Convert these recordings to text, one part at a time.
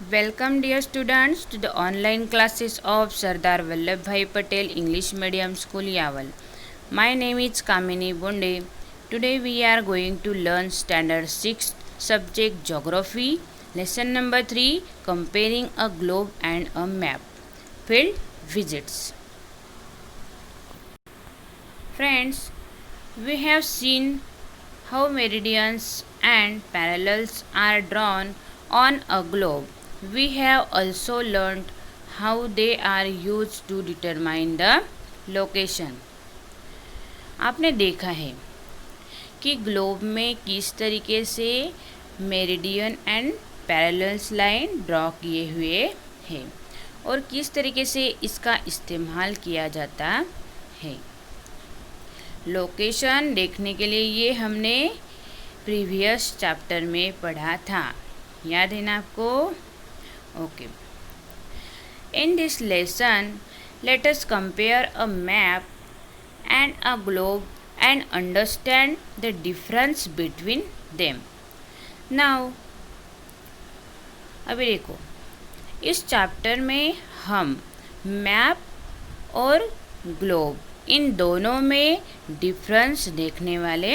Welcome dear students to the online classes of Sardar Vallabhbhai Patel English Medium School Yaval. My name is Kamini Bonde. Today we are going to learn standard 6 subject geography lesson number 3 comparing a globe and a map. Field visits. Friends, we have seen how meridians and parallels are drawn on a globe. We have also learned how they are used to determine the location. आपने देखा है कि globe में किस तरीके से meridian and parallels line draw किए हुए हैं और किस तरीके से इसका इस्तेमाल किया जाता है। लोकेशन देखने के लिए ये हमने प्रीवियस चैप्टर में पढ़ा था, याद है ना आपको? Okay. In this lesson let us compare a map and a globe and understand the difference between them. Now अभी देखो, इस चैप्टर में हम मैप और ग्लोब इन दोनों में डिफरेंस देखने वाले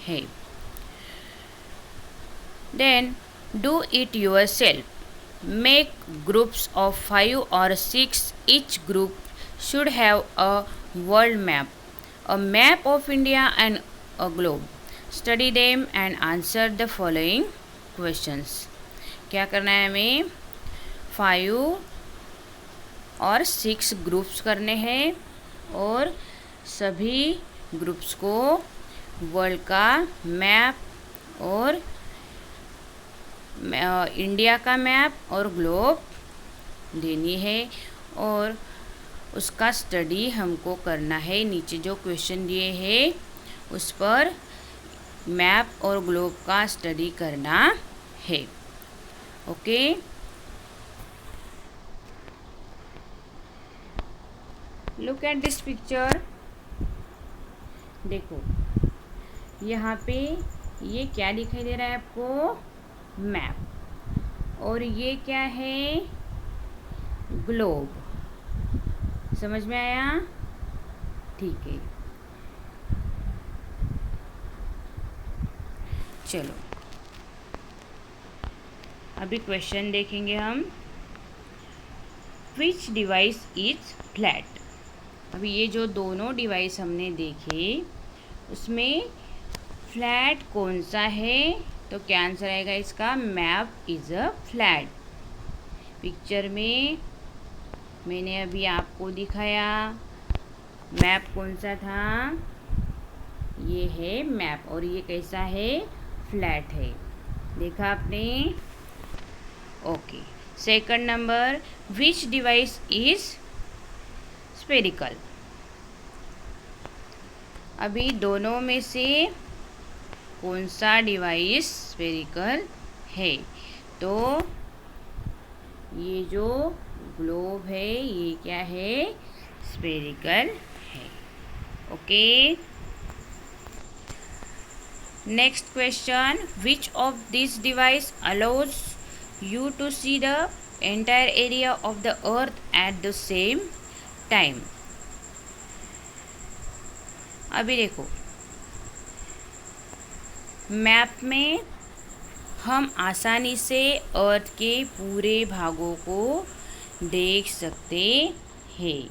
हैं। Then do it yourself. Make groups of 5 or 6. Each group should have a world map, a map of India and a globe. Study them and answer the following questions. क्या करना है हमें? 5 और 6 ग्रुप्स करने हैं और सभी ग्रुप्स को वर्ल्ड का मैप और इंडिया का मैप और ग्लोब देनी है और उसका स्टडी हमको करना है। नीचे जो क्वेश्चन दिए हैं उस पर मैप और ग्लोब का स्टडी करना है। Okay, look at this picture. देखो यहाँ पे ये क्या दिखाई दे रहा है आपको? मैप। और ये क्या है? ग्लोब। समझ में आया? ठीक है, चलो अभी क्वेश्चन देखेंगे हम। विच डिवाइस इज फ्लैट? अभी ये जो दोनों डिवाइस हमने देखे उसमें फ्लैट कौन सा है? तो क्या आंसर आएगा इसका? Map is a flat. Picture में मैंने अभी आपको दिखाया मैप कौन सा था, ये है मैप और ये कैसा है? फ्लैट है। देखा आपने? Okay. Second number, which device is spherical? अभी दोनों में से कौन सा डिवाइस स्फेरिकल है? तो ये जो ग्लोब है ये क्या है? स्फेरिकल है। Okay, next question, which of this device allows you to see the entire area of the earth at the same time? अभी देखो, मैप में हम आसानी से अर्थ के पूरे भागों को देख सकते हैं।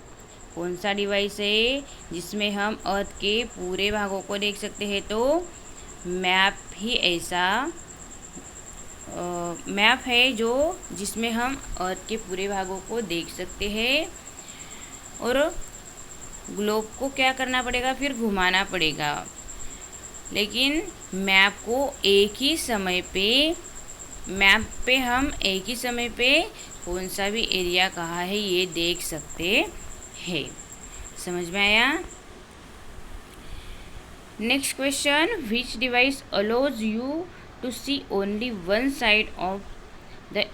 कौन सा डिवाइस है जिसमें हम अर्थ के पूरे भागों को देख सकते हैं? तो मैप ही ऐसा मैप है जो जिसमें हम अर्थ के पूरे भागों को देख सकते हैं। और ग्लोब को क्या करना पड़ेगा? फिर घुमाना पड़ेगा। लेकिन मैप को एक ही समय पे मैप पे हम एक ही समय पे कौन सा भी एरिया कहाँ है ये देख सकते हैं। समझ में आया? Next question, which device allows you to see only one side of the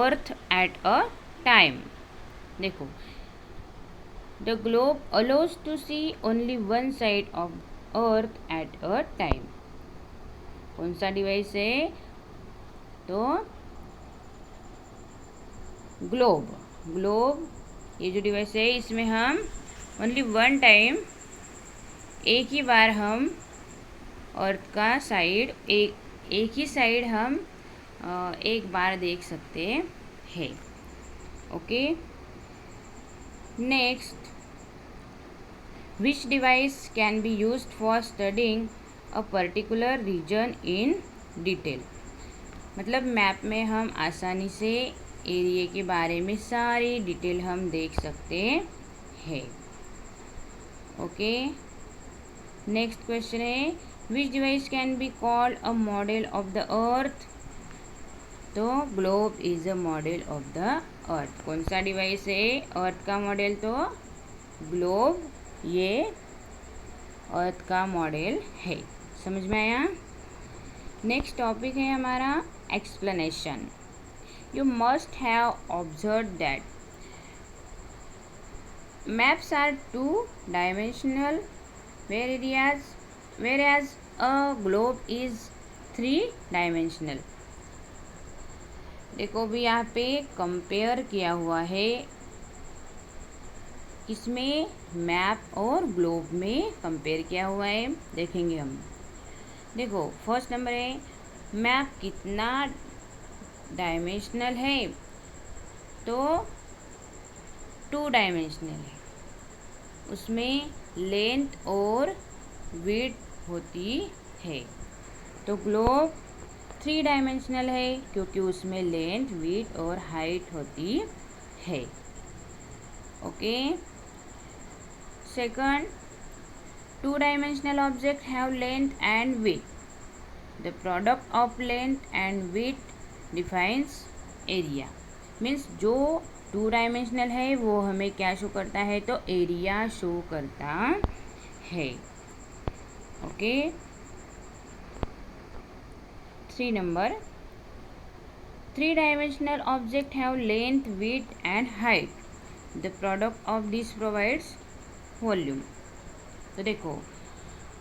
earth at a time? देखो, the globe allows to see only one side of earth at a time. कौन सा डिवाइस है? तो globe. Globe ये जो device है इसमें हम ओनली वन टाइम, एक ही बार हम अर्थ का साइड एक ही साइड हम एक बार देख सकते हैं। Okay, next, which device can be used for studying a particular region in detail. मतलब मैप में हम आसानी से एरिया के बारे में सारी डिटेल हम देख सकते हैं। ओके, नेक्स्ट क्वेश्चन है, which device can be called a model of the earth. तो globe is a model of the earth. कौन सा डिवाइस है अर्थ का मॉडल? तो ग्लोब ये अर्थ का मॉडल है। समझ में आया? नेक्स्ट टॉपिक है हमारा explanation. You must have observe that maps are two dimensional whereas a globe is three dimensional. देखो भी यहाँ पे कंपेयर किया हुआ है, इसमें मैप और ग्लोब में कंपेयर किया हुआ है, देखेंगे हम। देखो फर्स्ट नंबर है, मैप कितना डायमेंशनल है? तो टू डायमेंशनल है। उसमें लेंथ और विड्थ होती है। तो ग्लोब थ्री डायमेंशनल है क्योंकि उसमें लेंथ, विड्थ और हाइट होती है। Okay, second, two dimensional object have length and width. The product of length and width defines area. Means जो टू डायमेंशनल है वो हमें क्या शो करता है? तो एरिया शो करता है। Okay, three number, three dimensional object have length, width and height. The product of this provides volume. तो देखो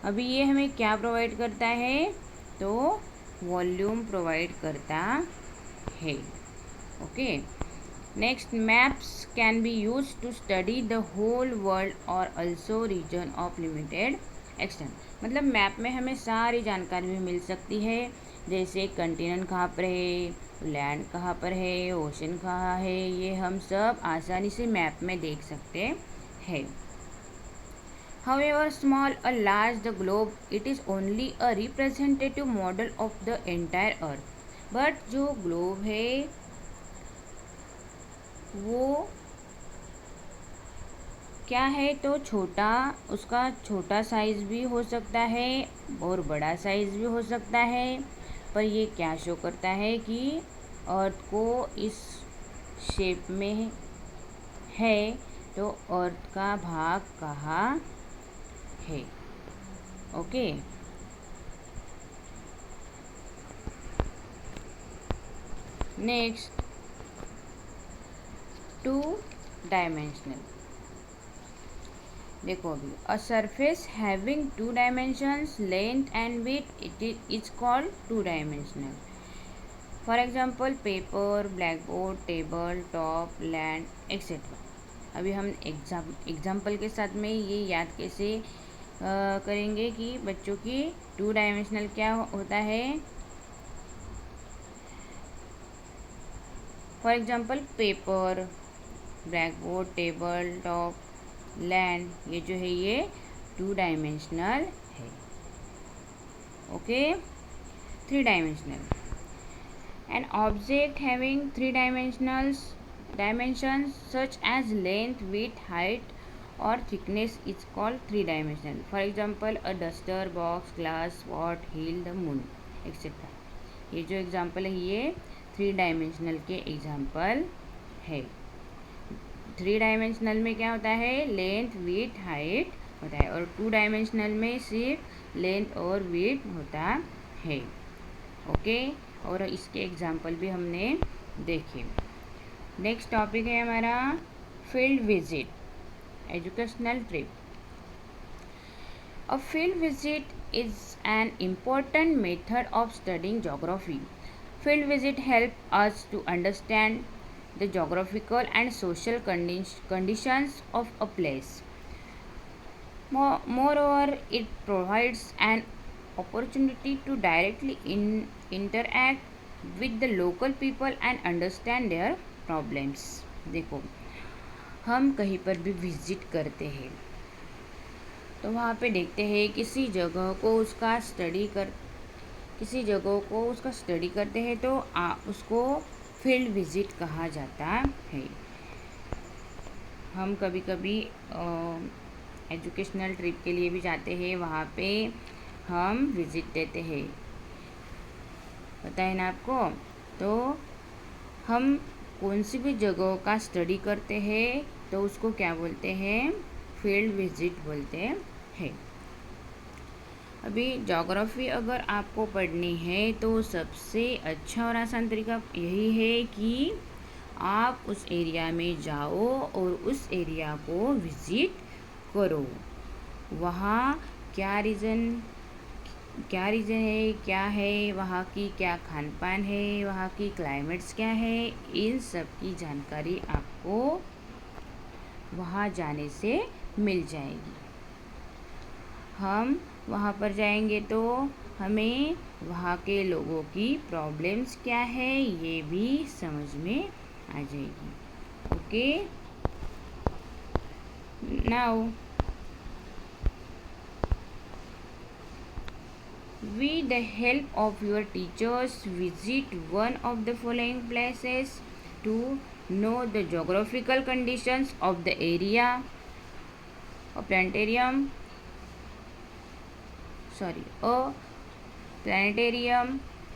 अभी ये हमें क्या प्रोवाइड करता है? तो वॉल्यूम प्रोवाइड करता है। Okay, next, maps can be use to study the whole world और also region of limited extent. मतलब मैप में हमें सारी जानकारी भी मिल सकती है, जैसे कंटिनेंट कहाँ पर है, लैंड कहाँ पर है, ओशन कहाँ है, ये हम सब आसानी से मैप में देख सकते हैं। However small or large the globe, it is only a representative model of the entire earth. But जो ग्लोब है वो क्या है? तो छोटा, उसका छोटा साइज़ भी हो सकता है और बड़ा साइज़ भी हो सकता है, पर ये क्या शो करता है कि अर्थ को इस शेप में है, तो अर्थ का भाग कहाँ है। Okay, next, two dimensional. देखो अभी, a surface having to dimensions, length and width, it is called two dimensional. For example paper, black board, table top, land etcetera. अभी हम एग्जाम्पल के साथ में ये याद कैसे करेंगे कि बच्चों की टू डायमेंशनल क्या होता है। For example paper, black board, table top, land, ये जो है ये टू डायमेंशनल है। Okay, three dimensional. An object having three dimensions such as length, width, height or thickness is called three dimensional. For example, a duster, box, glass, pot, hill, the moon, etc. ये जो example है ये three dimensional के example है। Three dimensional में क्या होता है? लेंथ, विड्थ, हाइट होता है, और टू डायमेंशनल में सिर्फ लेंथ और विड्थ होता है। ओके, और इसके एग्जाम्पल भी हमने देखे। नेक्स्ट टॉपिक है हमारा field visit, educational trip. A field visit is an important method of studying geography. Field visit help us to understand the geographical and social conditions of a place. Moreover, it provides an opportunity to directly interact with the local people and understand their problems. देखो, हम कहीं पर भी visit करते हैं तो वहाँ पे देखते हैं किसी जगह को उसका स्टडी करते हैं तो उसको फील्ड विजिट कहा जाता है। हम कभी कभी एजुकेशनल ट्रिप के लिए भी जाते हैं, वहाँ पे हम विज़िट देते हैं, पता है ना आपको। तो हम कौन सी भी जगह का स्टडी करते हैं तो उसको क्या बोलते हैं, फील्ड विजिट बोलते हैं। अभी ज्योग्राफी अगर आपको पढ़नी है तो सबसे अच्छा और आसान तरीका यही है कि आप उस एरिया में जाओ और उस एरिया को विज़िट करो। वहाँ क्या रीज़न है, क्या है वहाँ की, क्या खान पान है, वहाँ की क्लाइमेट्स क्या है, इन सब की जानकारी आपको वहाँ जाने से मिल जाएगी। हम वहाँ पर जाएंगे तो हमें वहाँ के लोगों की प्रॉब्लम्स क्या है ये भी समझ में आ जाएगी। Okay, now with the help of your teachers, visit one of the following places to know the geographical conditions of the area. A planetarium,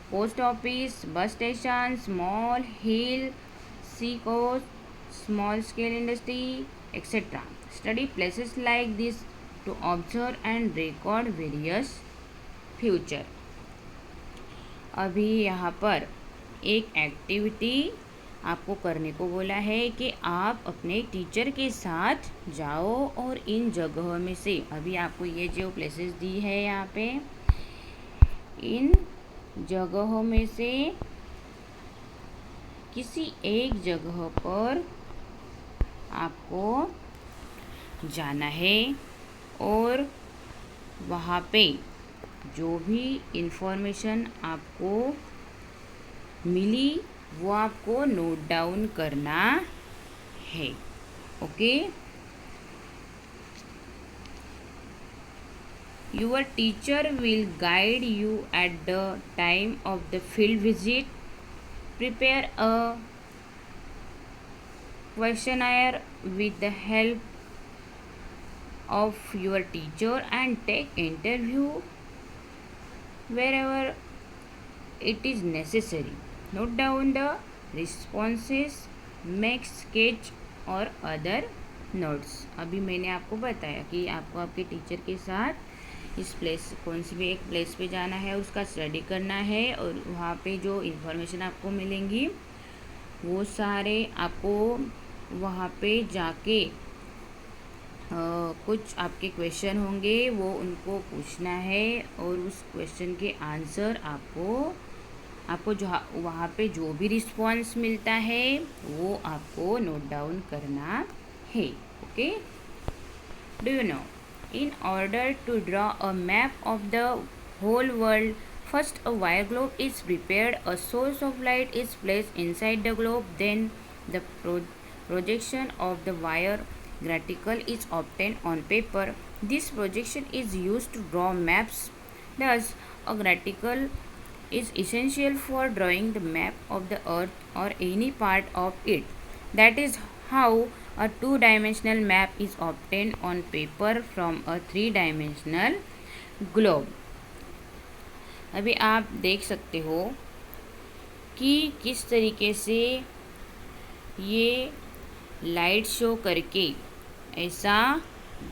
post office, bus station, small hill, sea coast, small scale industry, etc. Study places like this to observe and record various future. अभी यहाँ पर एक activity आपको करने को बोला है कि आप अपने टीचर के साथ जाओ और इन जगहों में से, अभी आपको ये जो प्लेसेस दी है यहाँ पे, इन जगहों में से किसी एक जगह पर आपको जाना है और वहाँ पे जो भी इंफॉर्मेशन आपको मिली वो आपको नोट डाउन करना है। Okay, your teacher will guide you at the time of the field visit. Prepare a questionnaire with the help of your teacher and take interview wherever it is necessary. Note down the responses, make sketch और other notes। अभी मैंने आपको बताया कि आपको आपके teacher के साथ इस प्लेस, कौन सी भी एक प्लेस पे जाना है, उसका स्टडी करना है और वहाँ पे जो इन्फॉर्मेशन आपको मिलेंगी वो सारे आपको वहाँ पे जाके कुछ आपके क्वेश्चन होंगे वो उनको पूछना है और उस क्वेश्चन के आंसर आपको जो वहाँ पे जो भी रिस्पॉन्स मिलता है वो आपको नोट डाउन करना है। Okay, do you know, in order to draw a map of the whole world, first a wire globe is prepared, a source of light is placed inside the globe, then the projection of the wire graticle is obtained on paper. This projection is used to draw maps. Thus, a graticle is essential for drawing the map of the earth or any part of it. That is how a two-dimensional map is obtained on paper from a three-dimensional globe. अभी आप देख सकते हो कि किस तरीके से ये लाइट शो करके ऐसा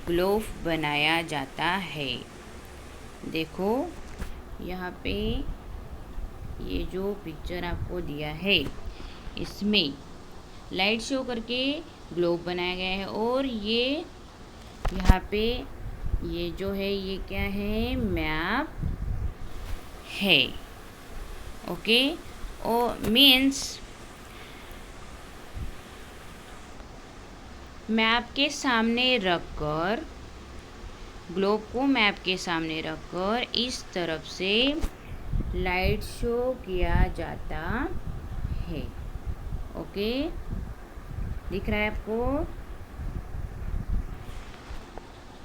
ग्लोब बनाया जाता है। देखो यहाँ पे ये जो पिक्चर आपको दिया है इसमें लाइट शो करके ग्लोब बनाया गया है और ये यहाँ पे ये जो है ये क्या है, मैप है। ओके, और मीन्स मैप के सामने रखकर, ग्लोब को मैप के सामने रखकर इस तरफ से लाइट शो किया जाता है। ओके, दिख रहा है आपको?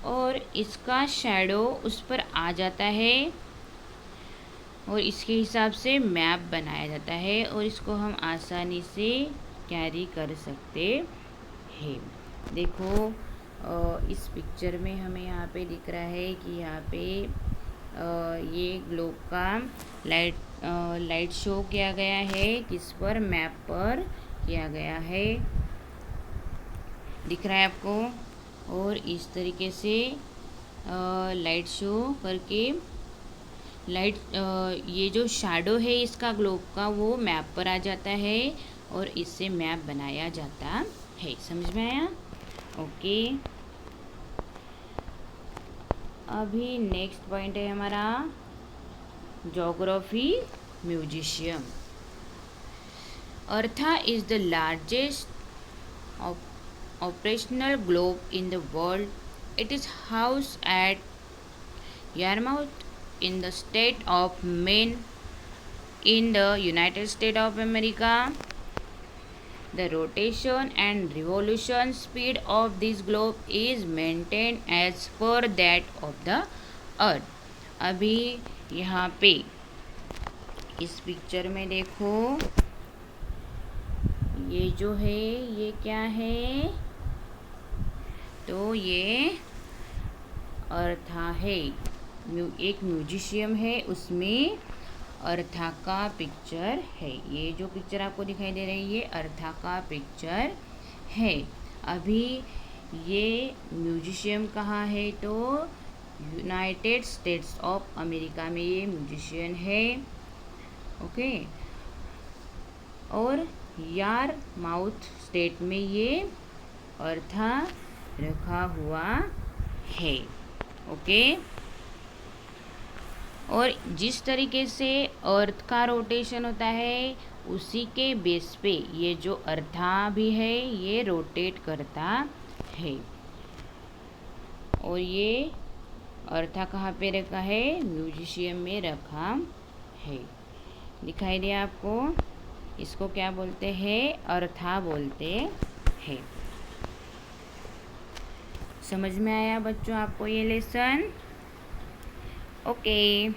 और इसका शैडो उस पर आ जाता है और इसके हिसाब से मैप बनाया जाता है और इसको हम आसानी से कैरी कर सकते हैं। देखो इस पिक्चर में हमें यहाँ पे दिख रहा है कि यहाँ पे ये ग्लोब का लाइट शो किया गया है, किस पर? मैप पर किया गया है। दिख रहा है आपको? और इस तरीके से लाइट शो करके ये जो शैडो है इसका ग्लोब का वो मैप पर आ जाता है और इससे मैप बनाया जाता है। समझ में आया? ओके, अभी नेक्स्ट पॉइंट है हमारा geography museum. Eartha is the largest operational globe in the world. It is housed at Yarmouth in the state of Maine in the United States of America. The rotation and revolution speed of this globe is maintained as per that of the earth. अभी यहाँ पे इस picture में देखो, ये जो है ये क्या है? तो ये अर्था है, एक म्यूजियम है, उसमें अर्था का पिक्चर है। ये जो पिक्चर आपको दिखाई दे रही है ये अर्था का पिक्चर है। अभी ये म्यूजियम कहाँ है? तो यूनाइटेड स्टेट्स ऑफ अमेरिका में ये म्यूजियम है। ओके, और यारमाउथ स्टेट में ये अर्था रखा हुआ है। ओके, और जिस तरीके से अर्थ का रोटेशन होता है उसी के बेस पे ये जो अर्था भी है ये रोटेट करता है। और ये अर्था कहाँ पे रखा है? म्यूजियम में रखा है। दिखाई दिया आपको? इसको क्या बोलते हैं? अर्था बोलते हैं। समझ में आया बच्चों आपको ये lesson? Okay,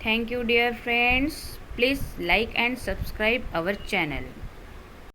thank you dear friends, please like and subscribe our channel.